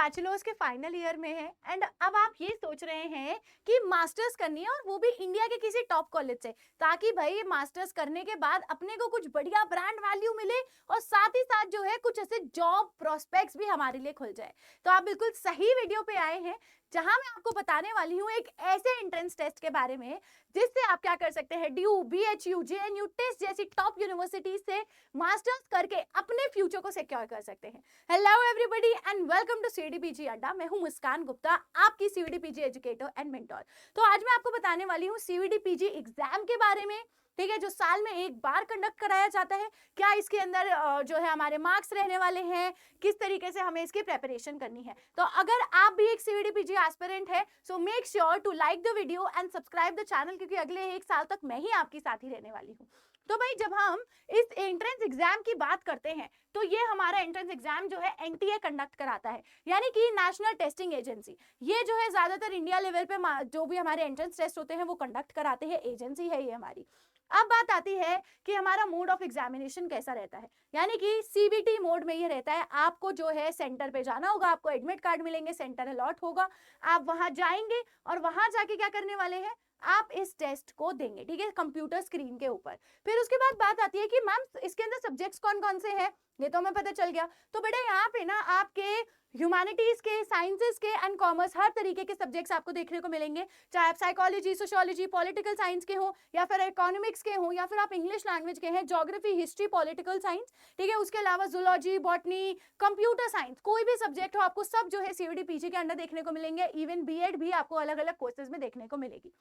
Bachelors के final year में हैं एंड अब आप ये सोच रहे हैं कि मास्टर्स करनी है और वो भी इंडिया के किसी टॉप कॉलेज से, ताकि भाई मास्टर्स करने के बाद अपने को कुछ बढ़िया ब्रांड वैल्यू मिले और साथ ही साथ जो है कुछ ऐसे जॉब प्रोस्पेक्ट्स भी हमारे लिए खुल जाए। तो आप बिल्कुल सही वीडियो पे आए हैं, जहां मैं आपको बताने वाली हूँ एक ऐसे एंट्रेंस टेस्ट के बारे में जिससे आप क्या कर सकते हैं, ड्यू, बीएचयू, जेएनयू, टेस्ट जैसी टॉप यूनिवर्सिटीज से मास्टर्स करके अपने फ्यूचर को सिक्योर कर सकते हैं। Hello everybody and welcome to CDPG Adda. मैं हूं मुस्कान गुप्ता, आपकी सीडीपीजी एजुकेटर एंड मेंटोर। तो आज मैं आपको बताने वाली हूं सीडीपीजी एग्जाम के बारे में, ठीक है, जो साल में एक बार कंडक्ट कराया जाता है। क्या इसके अंदर जो है हमारे मार्क्स रहने वाले हैं, किस तरीके से हमें इसकी प्रेपरेशन करनी है। तो अगर आप भी एक सीडीपीजी एस्पिरेंट है so make sure to like the video and subscribe the channel, क्योंकि अगले एक साल तक मैं ही आपकी साथी रहने वाली हूँ। तो भाई जब हम इस एंट्रेंस एग्जाम की बात करते हैं तो ये हमारा एंट्रेंस एग्जाम जो है एनटीए कंडक्ट कराता है, यानी कि नेशनल टेस्टिंग एजेंसी। ये जो है ज्यादातर इंडिया लेवल पे जो भी हमारे एंट्रेंस टेस्ट होते हैं वो कंडक्ट कराते हैं, एजेंसी है ये हमारी। अब बात आती है कि हमारा मोड ऑफ एग्जामिनेशन कैसा रहता है, यानी कि सीबीटी मोड में ये रहता है। आपको जो है सेंटर पे जाना होगा, आपको एडमिट कार्ड मिलेंगे, सेंटर अलॉट होगा, आप वहां जाएंगे और वहां जाके क्या करने वाले हैं, आप इस टेस्ट को देंगे, ठीक है, कंप्यूटर स्क्रीन के ऊपर। फिर उसके बाद बात आती है कि मैम इसके अंदर सब्जेक्ट्स कौन कौन से हैं, ये तो हमें पता चल गया। तो बेटा यहाँ पे ना आपके ह्यूमैनिटीज के, साइंसेस के एंड कॉमर्स, हर तरीके के सब्जेक्ट्स आपको देखने को मिलेंगे, चाहे आप साइकोलॉजी, सोशियोलॉजी, पॉलिटिकल साइंस के हो या फिर इकोनॉमिक्स के हो या फिर आप इंग्लिश लैंग्वेज के हैं, ज्योग्राफी, हिस्ट्री, पॉलिटिकल साइंस, ठीक है। उसके अलावा जूलॉजी, बॉटनी, कंप्यूटर साइंस, कोई भी सब्जेक्ट हो आपको सब जो है सीडीपीजी के अंदर देखने को मिलेंगे। इवन बीएड भी आपको अलग अलग कोर्सेज में देखने को मिलेगी,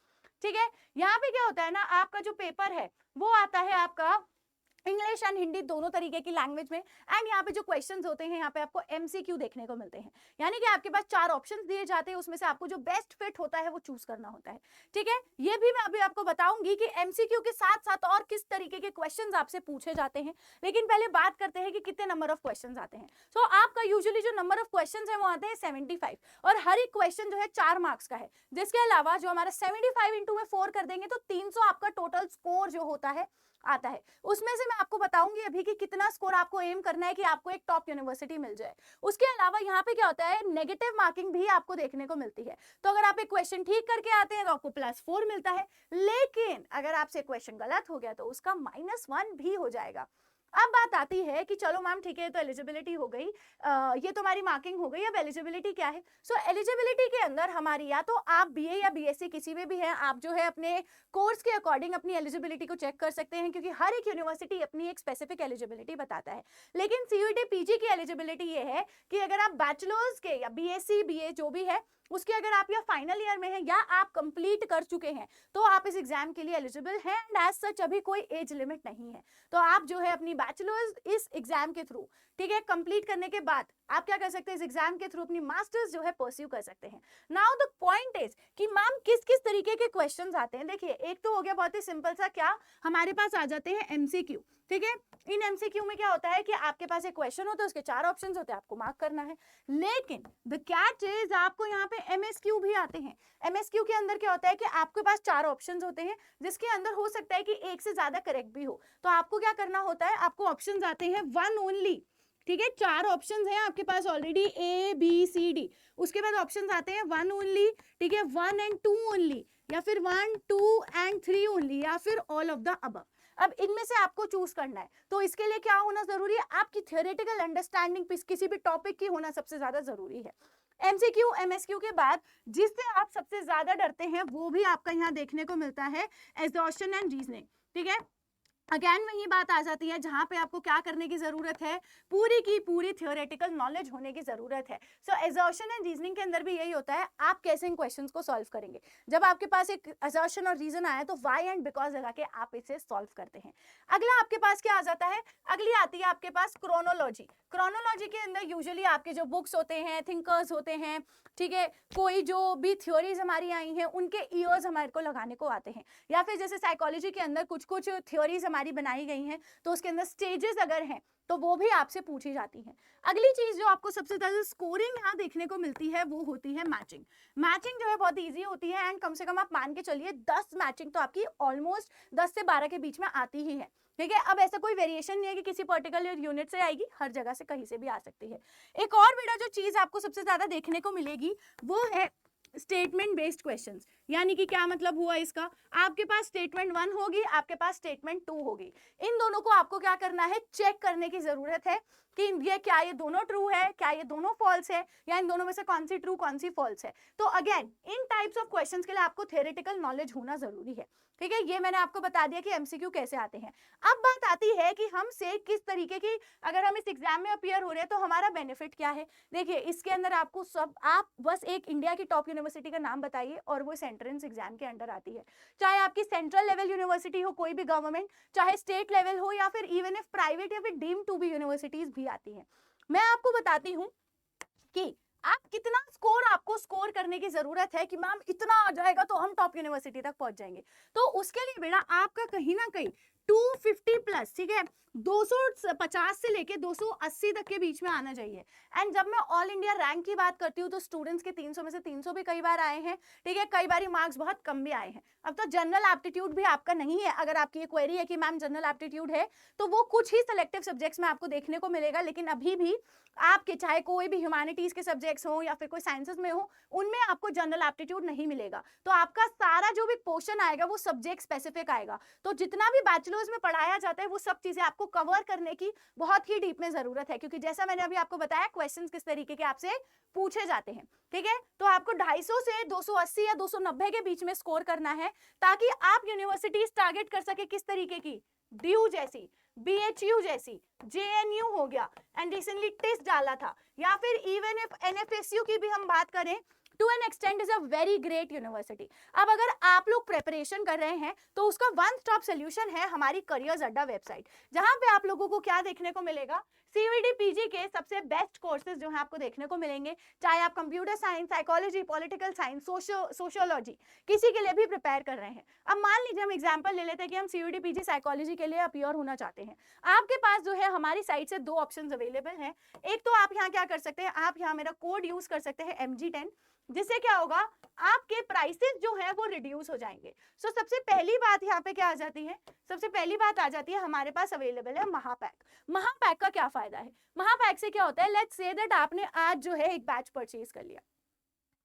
ठीक है। यहाँ पे क्या होता है ना, आपका जो पेपर है वो आता है आपका इंग्लिश एंड हिंदी दोनों तरीके की लैंग्वेज में। एंड यहाँ पे जो क्वेश्चंस होते हैं, यहाँ पे आपको एमसीक्यू देखने को मिलते हैं, यानी कि आपके पास 4 ऑप्शंस दिए जाते हैं, उसमें से आपको जो बेस्ट फिट होता है वो चूज करना होता है, ठीक है। ये भी मैं अभी आपको बताऊंगी कि एमसीक्यू के साथ साथ और किस तरीके के क्वेश्चंस आपसे पूछे जाते हैं। लेकिन पहले बात करते हैं कि कितने नंबर ऑफ क्वेश्चन आते हैं। तो आपका यूजुअली जो नंबर ऑफ क्वेश्चन है वो आते हैं 75, और हर एक क्वेश्चन जो है 4 मार्क्स का है। जिसके अलावा जो हमारा 75 इंटू में 4 कर देंगे तो 300 आपका टोटल स्कोर जो होता है आता है। उसमें से मैं आपको बताऊंगी अभी कि कितना स्कोर आपको एम करना है कि आपको एक टॉप यूनिवर्सिटी मिल जाए। उसके अलावा यहाँ पे क्या होता है, नेगेटिव मार्किंग भी आपको देखने को मिलती है। तो अगर आप एक क्वेश्चन ठीक करके आते हैं तो आपको +4 मिलता है, लेकिन अगर आपसे क्वेश्चन गलत हो गया तो उसका -1 भी हो जाएगा। अब बात आती है कि चलो मैम ठीक है, तो एलिजिबिलिटी हो गई, ये तो हमारी मार्किंग हो गई, अब एलिजिबिलिटी क्या है। सो एलिजिबिलिटी के अंदर हमारी या तो आप बीए या बीएससी किसी में भी हैं, आप जो है अपने कोर्स के अकॉर्डिंग अपनी एलिजिबिलिटी को चेक कर सकते हैं, क्योंकि हर एक यूनिवर्सिटी अपनी एक स्पेसिफिक एलिजिबिलिटी बताता है। लेकिन सीयूईटी पीजी की एलिजिबिलिटी ये है कि अगर आप बैचलर्स के या बीएससी बीए जो भी है उसके अगर आप या फाइनल ईयर में हैं या आप कंप्लीट कर चुके हैं तो आप इस एग्जाम के लिए एलिजिबल हैं। एंड एज सच अभी कोई एज लिमिट नहीं है, तो आप जो है अपनी बैचलर्स इस एग्जाम के थ्रू, ठीक है, कंप्लीट करने के बाद आप क्या कर सकते हैं, इस एग्जाम के थ्रू अपनी मास्टर्स जो है परस्यू कर सकते हैं। नाउ द पॉइंट इज कि मैम किस किस तरीके के क्वेश्चंस आते हैं। देखिए एक तो हो गया बहुत ही सिंपल सा, क्या हमारे पास आ जाते हैं एमसीक्यू, ठीक है। इन एमसीक्यू में क्या होता है कि आपके पास एक क्वेश्चन होता है, उसके 4 ऑप्शंस होते हैं, आपको मार्क करना है। लेकिन द कैच इज आपको यहाँ पे एमएसक्यू भी आते हैं। एमएसक्यू के अंदर क्या होता है कि आपके पास 4 ऑप्शंस होते हैं, जिसके अंदर हो सकता है कि एक से ज्यादा करेक्ट भी हो। तो आपको क्या करना होता है, आपको ऑप्शंस आते हैं 1 ओनली, ठीक है। 4 ऑप्शंस हैं आपके पास already, A B C D. उसके बाद ऑप्शंस आते हैं 1 ओनली, ठीक है, 1 एंड 2 ओनली, या फिर 1, 2 एंड 3 ओनली, या फिर ऑल ऑफ द अबव। अब इनमें से आपको चूज करना है। तो इसके लिए क्या होना जरूरी है, आपकी थियोरेटिकल अंडरस्टैंडिंग किसी भी टॉपिक की होना सबसे ज्यादा जरूरी है। एमसीक्यू एमएसक्यू के बाद जिससे आप सबसे ज्यादा डरते हैं वो भी आपका यहाँ देखने को मिलता है, एग्जॉस्शन एंड रीजनिंग, ठीक है। अगेन वही बात आ जाती है जहां पे आपको क्या करने की जरूरत है, पूरी की पूरी थियोरेटिकल नॉलेज होने की जरूरत है। सो एग्जॉस्शन एंड रीजनिंग के अंदर भी यही होता है, आप कैसे इन क्वेश्चंस को सॉल्व करेंगे। जब आपके पास एक एग्जॉस्शन और रीजन आया तो वाई एंड बिकॉज लगा के आप इसे सॉल्व करते हैं। अगला आपके पास क्या आ जाता है, अगली आती है आपके पास क्रोनोलॉजी। क्रोनोलॉजी के अंदर यूजुअली आपके जो बुक्स होते हैं, थिंकर्स होते हैं, ठीक है, कोई जो भी थ्योरीज हमारी आई हैं उनके ईयर्स हमारे को लगाने को आते हैं, या फिर जैसे साइकोलॉजी के अंदर कुछ कुछ थ्योरीज हमारी बनाई गई हैं तो उसके अंदर स्टेजेस अगर हैं तो वो भी आपसे पूछी जाती है। अगली चीज जो आपको सबसे ज्यादा स्कोरिंग यहाँ देखने को मिलती है वो होती है मैचिंग। मैचिंग जो है बहुत इजी होती है एंड कम से कम आप मान के चलिए 10 मैचिंग तो आपकी ऑलमोस्ट 10 से 12 के बीच में आती ही है। ठीक है। अब ऐसा कोई वेरिएशन नहीं है कि किसी पर्टिकुलर यूनिट से आएगी, हर जगह से कहीं से भी आ सकती है। एक और बेटा जो चीज आपको सबसे ज्यादा देखने को मिलेगी वो है स्टेटमेंट बेस्ड क्वेश्चंस। यानी कि क्या मतलब हुआ इसका, आपके पास स्टेटमेंट 1 होगी, आपके पास स्टेटमेंट 2 होगी, इन दोनों को आपको क्या करना है, चेक करने की जरूरत है कि ये क्या ये दोनों ट्रू है, क्या ये दोनों फॉल्स है, या इन दोनों में से कौन सी ट्रू कौन सी फॉल्स है। तो again in types of questions के लिए आपको थ्योरेटिकल नॉलेज होना जरूरी है। ठीक है, ये मैंने आपको बता दिया कि एमसीक्यू कैसे आते हैं। अब बात आती है कि हम से किस तरीके की, अगर हम इस एग्जाम में अपीयर हो रहे हैं तो हमारा बेनिफिट क्या है। देखिए इसके अंदर आपको सब, आप बस एक इंडिया की टॉप यूनिवर्सिटी का नाम बताइए और वो एंट्रेंस एग्जाम के अंडर आती है, चाहे आपकी सेंट्रल लेवल यूनिवर्सिटी हो कोई भी गवर्नमेंट, चाहे स्टेट लेवल हो, या फिर इवन इफ प्राइवेट या फिर डीम्ड टू बी यूनिवर्सिटीज भी आती है। मैं आपको बताती हूँ कि आप कितना स्कोर, आपको स्कोर करने की जरूरत है कि मैम इतना आ जाएगा तो हम टॉप यूनिवर्सिटी तक पहुंच जाएंगे। तो उसके लिए बेटा आपका कहीं ना कहीं 250 प्लस, ठीक है, 250 से लेके 280 तक के बीच में आना चाहिए। एंड जब मैं ऑल इंडिया रैंक की बात करती हूँ तो स्टूडेंट्स के 300 में से 300 भी कई बार आए हैं, ठीक है, कई बार मार्क्स बहुत कम भी आए हैं। अब तो जनरल एप्टीट्यूड भी आपका नहीं है, अगर आपकी ये क्वेरी है कि मैम जनरल एप्टीट्यूड है तो वो कुछ ही सिलेक्टिव सब्जेक्ट्स में आपको देखने को मिलेगा, लेकिन अभी भी आपके चाहे कोई भी ह्यूमैनिटीज के सब्जेक्ट्स हो या फिर कोई साइंसेस में हो, उनमें आपको जनरल एप्टीट्यूड नहीं मिलेगा। तो आपका सारा जो भी पोर्शन आएगा वो सब्जेक्ट स्पेसिफिक आएगा। तो जितना भी बैचलर्स में पढ़ाया जाता है वो सब चीजें आपको कवर करने की बहुत ही डीप में जरूरत है, क्योंकि जैसा मैंने अभी आपको बताया क्वेश्चंस किस तरीके के आपसे पूछे जाते हैं। ठीक है, तो आपको 250 से 280 या 290 के बीच में स्कोर करना है, ताकि आप यूनिवर्सिटीज टारगेट कर सके किस तरीके की, ड्यू जैसी, बीएचयू जैसी, जेएनयू हो गया, एंड रिसेंटली टेस्ट डाला था, या फिर इवन इफ एनएफएसयू की भी हम बात करें, to an extent is a very great university. अब अगर आप लोग प्रिपरेशन कर रहे हैं तो उसका वन स्टॉप सोल्यूशन है हमारी करियर्स अड्डा वेबसाइट, जहां पे आप लोगों को क्या देखने को मिलेगा, सीवीडी पीजी के सबसे बेस्ट कोर्सेज जो है आपको देखने को मिलेंगे, चाहे आप computer science, psychology, political science, sociology किसी के लिए भी प्रिपेयर कर रहे हैं। अब मान लीजिए हम एग्जांपल ले लेते हैं कि हम सीवीडी पीजी साइकोलॉजी के लिए अपीयर होना चाहते हैं। आपके पास जो है हमारी साइट से 2 ऑप्शंस अवेलेबल हैं। एक तो आप यहाँ क्या कर सकते हैं, आप यहाँ मेरा कोड यूज कर सकते हैं MG10, जिससे क्या होगा, आपके प्राइसेस जो है वो रिड्यूस हो जाएंगे। सो सबसे पहली बात यहाँ पे क्या आ जाती है, सबसे पहली बात आ जाती है हमारे पास अवेलेबल है महापैक। महापैक का क्या फायदा है, महापैक से क्या होता है, लेट्स से दैट आपने आज जो है एक बैच परचेज कर लिया,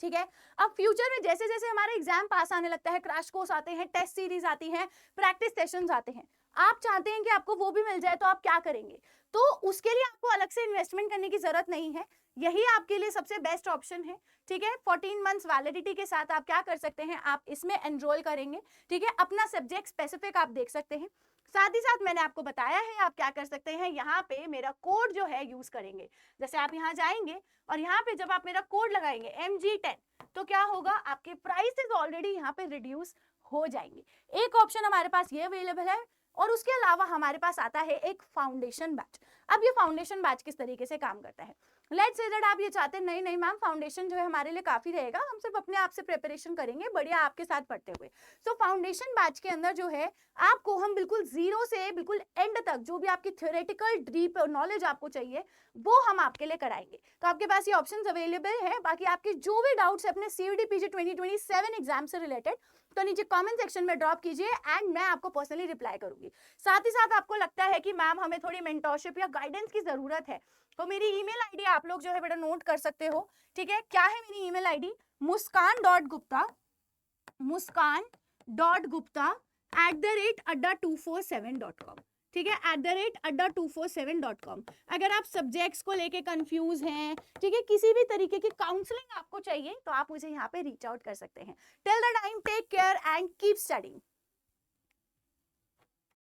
ठीक है, अब फ्यूचर में जैसे जैसे हमारे एग्जाम पास आने लगता है, क्रैश कोर्स आते हैं, टेस्ट सीरीज आती हैं, प्रैक्टिस सेशंस आते हैं, आप चाहते हैं कि आपको वो भी मिल जाए, तो आप क्या करेंगे, तो उसके लिए आपको अलग से इन्वेस्टमेंट करने की जरूरत नहीं है, यही आपके लिए सबसे बेस्ट ऑप्शन है। ठीक है, 14 मंथ्स वैलिडिटी के साथ आप क्या कर सकते हैं, आप इसमें एनरोल करेंगे, ठीक है, अपना सब्जेक्ट स्पेसिफिक आप देख सकते हैं। साथ ही साथ मैंने आपको बताया है आप क्या कर सकते हैं, यहाँ पे मेरा कोड जो है यूज करेंगे। जैसे आप यहाँ जाएंगे और यहाँ पे जब आप मेरा कोड लगाएंगे MG10, तो क्या होगा, आपके प्राइसेस ऑलरेडी यहाँ पे रिड्यूस हो जाएंगे। एक ऑप्शन हमारे पास ये अवेलेबल है, और उसके अलावा हमारे पास आता है एक फाउंडेशन बैच। अब ये फाउंडेशन बैच किस तरीके से काम करता है, लेट्स से दैट आप ये चाहते हैं नहीं नहीं मैम फाउंडेशन जो है हमारे लिए काफी रहेगा, हम सिर्फ अपने आप से प्रिपरेशन करेंगे बढ़िया आपके साथ पढ़ते हुए। सो फाउंडेशन बैच के अंदर जो है आपको हम बिल्कुल जीरो से बिल्कुल एंड तक जो भी आपकी थ्योरेटिकल डीप नॉलेज आपको चाहिए वो हम आपके लिए कराएंगे। तो आपके पास ये ऑप्शंस अवेलेबल है। बाकी आपके जो भी डाउट्स है अपने CUET PG 2027 एग्जाम से रिलेटेड, तो नीचे कमेंट सेक्शन में ड्रॉप कीजिए एंड मैं आपको पर्सनली रिप्लाई करूंगी। साथ ही साथ आपको लगता है कि मैम हमें थोड़ी मेंटरशिप या गाइडेंस की जरूरत है, तो मेरी ईमेल आईडी आप लोग जो है बेटा नोट कर सकते हो। ठीक है, क्या है मेरी ईमेल आईडी, muskan.gupta@adda247.com। ठीक है, @adda247.com। अगर आप सब्जेक्ट्स को लेके कंफ्यूज हैं, ठीक है, किसी भी तरीके की काउंसलिंग आपको चाहिए, तो आप मुझे यहाँ पे रीच आउट कर सकते हैं। Till the time take care and keep studying.